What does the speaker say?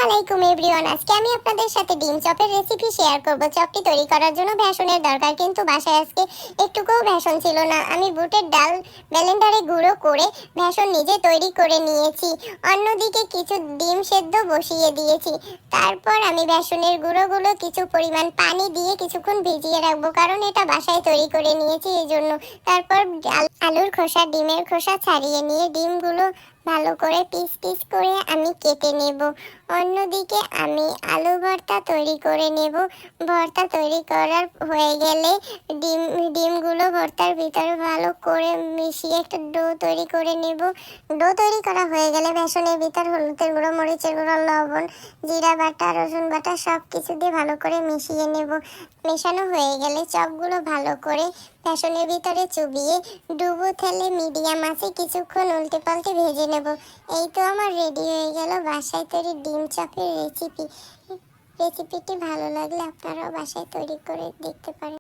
আলাইকুম এভরিওয়ান, আজকে আমি আপনাদের সাথে ডিম চপের রেসিপি শেয়ার করব। চপটি তৈরি করার জন্য বেসনের দরকার, কিন্তু বাসায় আজকে একটুকুও বেসন ছিল না। আমি বুটের ডাল ব্লেন্ডারে গুঁড়ো করে বেসন নিজে তৈরি করে নিয়েছি। অন্যদিকে কিছু ডিম সেদ্ধ বসিয়ে দিয়েছি। তারপর আমি বেসনের গুঁড়োগুলো কিছু পরিমাণ পানি দিয়ে কিছুক্ষণ ভিজিয়ে রাখবো, কারণ এটা বাসায় তৈরি করে নিয়েছি এই জন্য। তারপর আলুর খোসা, ডিমের খোসা ছাড়িয়ে নিয়ে ডিমগুলো ভালো করে পিস পিস করে আমি কেটে নেব। অন্যদিকে আমি আলু ভর্তা তৈরি করে নেব। ভর্তা তৈরি করার হয়ে গেলে ডিমগুলো ভর্তার ভিতরে ভালো করে মিশিয়ে একটা ডো তৈরি করে নেব। ডো তৈরি করা হয়ে গেলে বেসনের ভিতর হলুদের গুঁড়ো, মরিচের গুঁড়ো, লবণ, জিরা বাটা, রসুন বাটা সব কিছু দিয়ে ভালো করে মিশিয়ে নেব। মেশানো হয়ে গেলে চপগুলো ভালো করে বেসনের ভিতরে চুবিয়ে ডুবো তেলে মিডিয়াম আছে কিছুক্ষণ উল্টে পাল্টে ভেজে নেব। এই তো আমার রেডি হয়ে গেল বাসায় তৈরি ডিম চপের রেসিপি। রেসিপিটি ভালো লাগলে আপনারাও বাসায় তৈরি করে দেখতে পারেন।